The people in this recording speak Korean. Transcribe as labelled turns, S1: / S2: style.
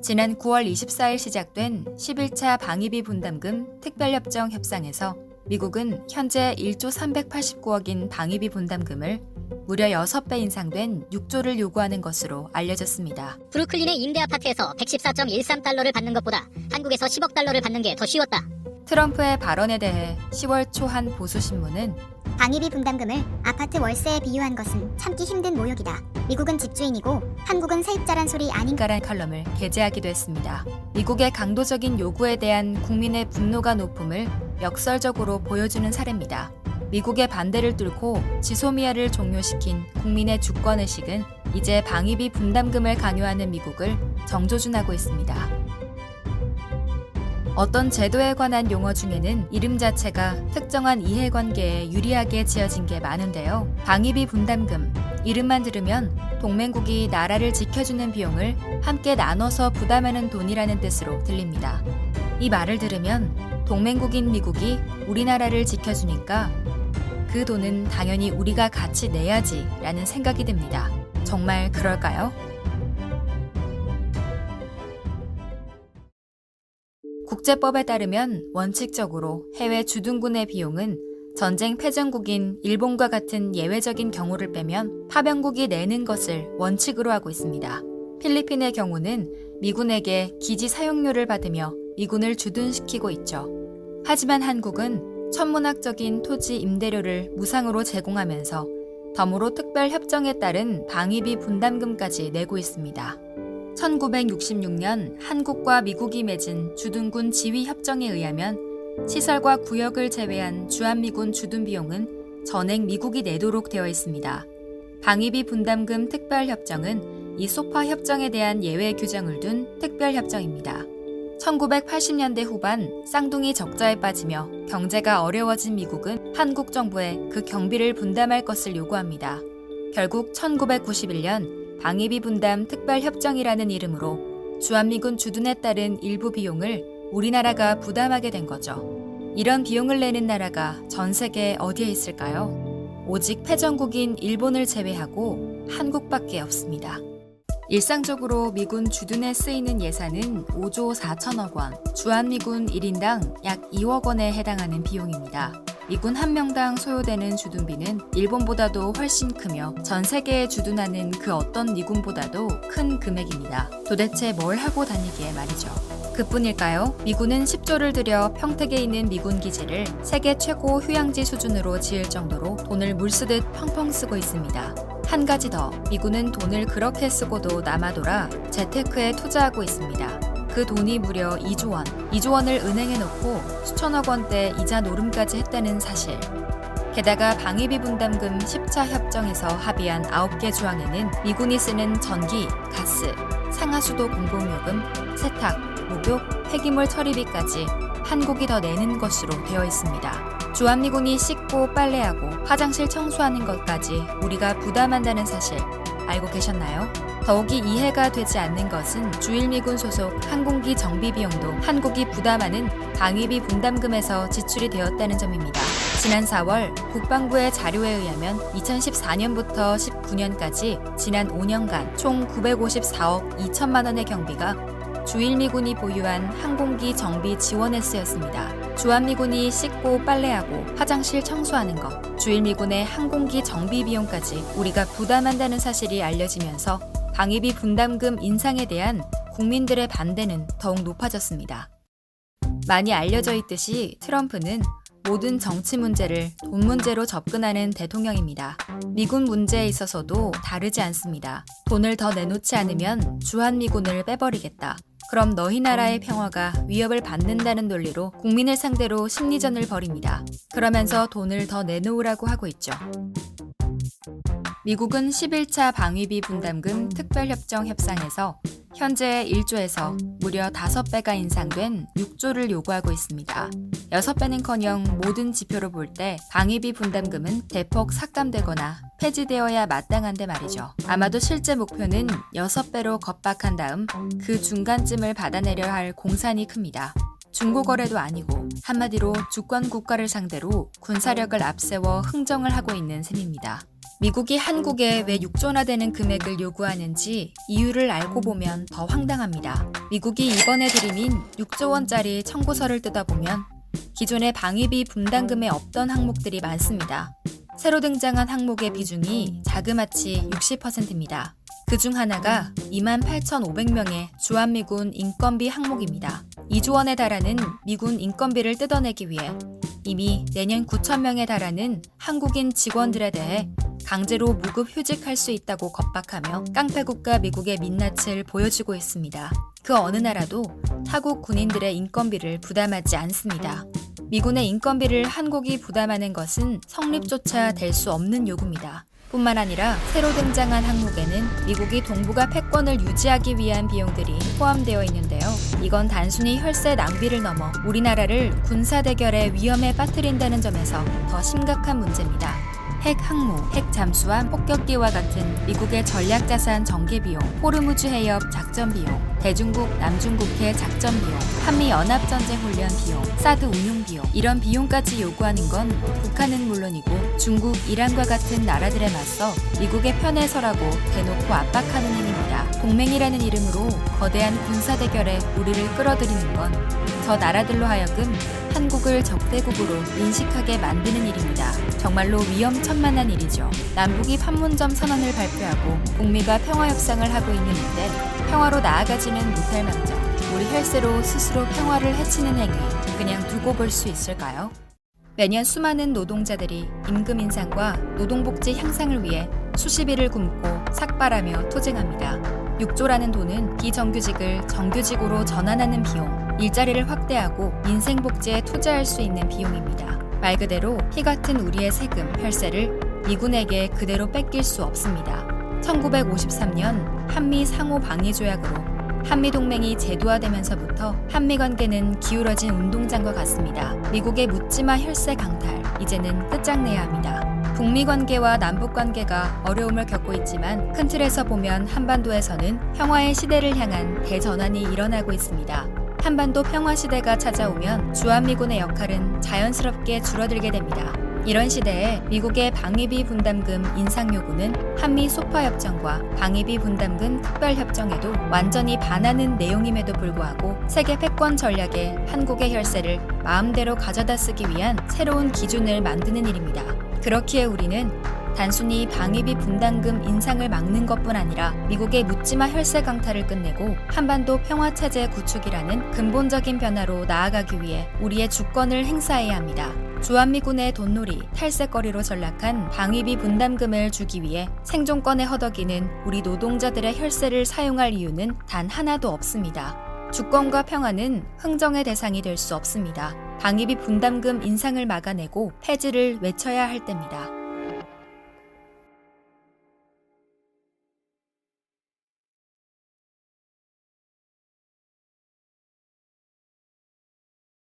S1: 지난 9월 24일 시작된 11차 방위비 분담금 특별협정 협상에서 미국은 현재 1조 389억인 방위비 분담금을 무려 6배 인상된 6조를 요구하는 것으로 알려졌습니다.
S2: 브루클린의 임대 아파트에서 114.13달러를 받는 것보다 한국에서 10억 달러를 받는 게 더 쉬웠다.
S1: 트럼프의 발언에 대해 10월 초 한 보수신문은
S3: 방위비 분담금을 아파트 월세에 비유한 것은 참기 힘든 모욕이다. 미국은 집주인이고 한국은 세입자란 소리 아닌가?
S1: 가란 칼럼을 게재하기도 했습니다. 미국의 강도적인 요구에 대한 국민의 분노가 높음을 역설적으로 보여주는 사례입니다. 미국의 반대를 뚫고 지소미아를 종료시킨 국민의 주권의식은 이제 방위비 분담금을 강요하는 미국을 정조준하고 있습니다. 어떤 제도에 관한 용어 중에는 이름 자체가 특정한 이해관계에 유리하게 지어진 게 많은데요. 방위비 분담금, 이름만 들으면 동맹국이 나라를 지켜주는 비용을 함께 나눠서 부담하는 돈이라는 뜻으로 들립니다. 이 말을 들으면 동맹국인 미국이 우리나라를 지켜주니까 그 돈은 당연히 우리가 같이 내야지 라는 생각이 듭니다. 정말 그럴까요? 국제법에 따르면 원칙적으로 해외 주둔군의 비용은 전쟁 패전국인 일본과 같은 예외적인 경우를 빼면 파병국이 내는 것을 원칙으로 하고 있습니다. 필리핀의 경우는 미군에게 기지 사용료를 받으며 미군을 주둔시키고 있죠. 하지만 한국은 천문학적인 토지 임대료를 무상으로 제공하면서 덤으로 특별협정에 따른 방위비 분담금까지 내고 있습니다. 1966년 한국과 미국이 맺은 주둔군 지휘협정에 의하면 시설과 구역을 제외한 주한미군 주둔 비용은 전액 미국이 내도록 되어 있습니다. 방위비 분담금 특별협정은 이 소파 협정에 대한 예외 규정을 둔 특별협정입니다. 1980년대 후반 쌍둥이 적자에 빠지며 경제가 어려워진 미국은 한국 정부에 그 경비를 분담할 것을 요구합니다. 결국 1991년 방위비 분담 특별협정이라는 이름으로 주한미군 주둔에 따른 일부 비용을 우리나라가 부담하게 된 거죠. 이런 비용을 내는 나라가 전 세계에 어디에 있을까요? 오직 패전국인 일본을 제외하고 한국밖에 없습니다. 일상적으로 미군 주둔에 쓰이는 예산은 5조 4천억 원, 주한미군 1인당 약 2억 원에 해당하는 비용입니다. 미군 한 명당 소요되는 주둔비는 일본보다도 훨씬 크며 전 세계에 주둔하는 그 어떤 미군보다도 큰 금액입니다. 도대체 뭘 하고 다니기에 말이죠. 그뿐일까요? 미군은 10조를 들여 평택에 있는 미군 기지를 세계 최고 휴양지 수준으로 지을 정도로 돈을 물쓰듯 펑펑 쓰고 있습니다. 한 가지 더, 미군은 돈을 그렇게 쓰고도 남아돌아 재테크에 투자하고 있습니다. 그 돈이 무려 2조 원, 2조 원을 은행에 넣고 수천억 원대 이자 노름까지 했다는 사실. 게다가 방위비 분담금 10차 협정에서 합의한 9개 조항에는 미군이 쓰는 전기, 가스, 상하수도 공공요금, 세탁, 목욕, 폐기물 처리비까지 한국이 더 내는 것으로 되어 있습니다. 주한미군이 씻고 빨래하고 화장실 청소하는 것까지 우리가 부담한다는 사실 알고 계셨나요? 더욱이 이해가 되지 않는 것은 주일미군 소속 항공기 정비 비용도 한국이 부담하는 방위비 분담금에서 지출이 되었다는 점입니다. 지난 4월 국방부의 자료에 의하면 2014년부터 19년까지 지난 5년간 총 954억 2천만 원의 경비가 주일미군이 보유한 항공기 정비 지원에 쓰였습니다. 주한미군이 씻고 빨래하고 화장실 청소하는 것, 주일미군의 항공기 정비 비용까지 우리가 부담한다는 사실이 알려지면서 방위비 분담금 인상에 대한 국민들의 반대는 더욱 높아졌습니다. 많이 알려져 있듯이 트럼프는 모든 정치 문제를 돈 문제로 접근하는 대통령입니다. 미군 문제에 있어서도 다르지 않습니다. 돈을 더 내놓지 않으면 주한미군을 빼버리겠다. 그럼 너희 나라의 평화가 위협을 받는다는 논리로 국민을 상대로 심리전을 벌입니다. 그러면서 돈을 더 내놓으라고 하고 있죠. 미국은 11차 방위비 분담금 특별협정 협상에서 현재 1조에서 무려 5배가 인상된 6조를 요구하고 있습니다. 6배는커녕 모든 지표로 볼 때 방위비 분담금은 대폭 삭감되거나 폐지되어야 마땅한데 말이죠. 아마도 실제 목표는 6배로 겁박한 다음 그 중간쯤을 받아내려야 할 공산이 큽니다. 중고거래도 아니고 한마디로 주권 국가를 상대로 군사력을 앞세워 흥정을 하고 있는 셈입니다. 미국이 한국에 왜 6조나 되는 금액을 요구하는지 이유를 알고 보면 더 황당합니다. 미국이 이번에 들이민 6조 원짜리 청구서를 뜯어보면 기존의 방위비 분담금에 없던 항목들이 많습니다. 새로 등장한 항목의 비중이 자그마치 60%입니다. 그중 하나가 28,500명의 주한미군 인건비 항목입니다. 2조 원에 달하는 미군 인건비를 뜯어내기 위해 이미 내년 9,000명에 달하는 한국인 직원들에 대해 강제로 무급 휴직할 수 있다고 겁박하며 깡패국가 미국의 민낯을 보여주고 있습니다. 그 어느 나라도 타국 군인들의 인건비를 부담하지 않습니다. 미군의 인건비를 한국이 부담하는 것은 성립조차 될 수 없는 요구입니다. 뿐만 아니라 새로 등장한 항목에는 미국이 동북아 패권을 유지하기 위한 비용들이 포함되어 있는데요. 이건 단순히 혈세 낭비를 넘어 우리나라를 군사 대결의 위험에 빠뜨린다는 점에서 더 심각한 문제입니다. 핵 항모, 핵 잠수함 폭격기와 같은 미국의 전략자산 전개 비용, 호르무즈 해협 작전 비용, 대중국 남중국해 작전 비용, 한미 연합전쟁 훈련 비용, 사드 운용 비용, 이런 비용까지 요구하는 건 북한은 물론이고 중국, 이란과 같은 나라들에 맞서 미국의 편에 서라고 대놓고 압박하는 행위입니다. 동맹이라는 이름으로 거대한 군사 대결에 우리를 끌어들이는 건 저 나라들로 하여금 한국을 적대국으로 인식하게 만드는 일입니다. 정말로 위험천만한 일이죠. 남북이 판문점 선언을 발표하고 북미가 평화협상을 하고 있는 이때 평화로 나아가지는 못할 망정 우리 혈세로 스스로 평화를 해치는 행위 그냥 두고 볼 수 있을까요? 매년 수많은 노동자들이 임금 인상과 노동복지 향상을 위해 수십일을 굶고 삭발하며 토쟁합니다. 6조라는 돈은 비정규직을 정규직으로 전환하는 비용, 일자리를 확대하고 민생복지에 투자할 수 있는 비용입니다. 말 그대로 피 같은 우리의 세금, 혈세를 미군에게 그대로 뺏길 수 없습니다. 1953년 한미 상호 방위 조약으로 한미동맹이 제도화되면서부터 한미관계는 기울어진 운동장과 같습니다. 미국의 묻지마 혈세 강탈, 이제는 끝장내야 합니다. 북미 관계와 남북 관계가 어려움을 겪고 있지만 큰 틀에서 보면 한반도에서는 평화의 시대를 향한 대전환이 일어나고 있습니다. 한반도 평화 시대가 찾아오면 주한미군의 역할은 자연스럽게 줄어들게 됩니다. 이런 시대에 미국의 방위비 분담금 인상 요구는 한미 소파 협정과 방위비 분담금 특별 협정에도 완전히 반하는 내용임에도 불구하고 세계 패권 전략에 한국의 혈세를 마음대로 가져다 쓰기 위한 새로운 기준을 만드는 일입니다. 그렇기에 우리는 단순히 방위비 분담금 인상을 막는 것뿐 아니라 미국의 묻지마 혈세 강탈을 끝내고 한반도 평화체제 구축이라는 근본적인 변화로 나아가기 위해 우리의 주권을 행사해야 합니다. 주한미군의 돈놀이, 탈세거리로 전락한 방위비 분담금을 주기 위해 생존권에 허덕이는 우리 노동자들의 혈세를 사용할 이유는 단 하나도 없습니다. 주권과 평화는 흥정의 대상이 될 수 없습니다. 방위비 분담금 인상을 막아내고 폐지를 외쳐야 할 때입니다.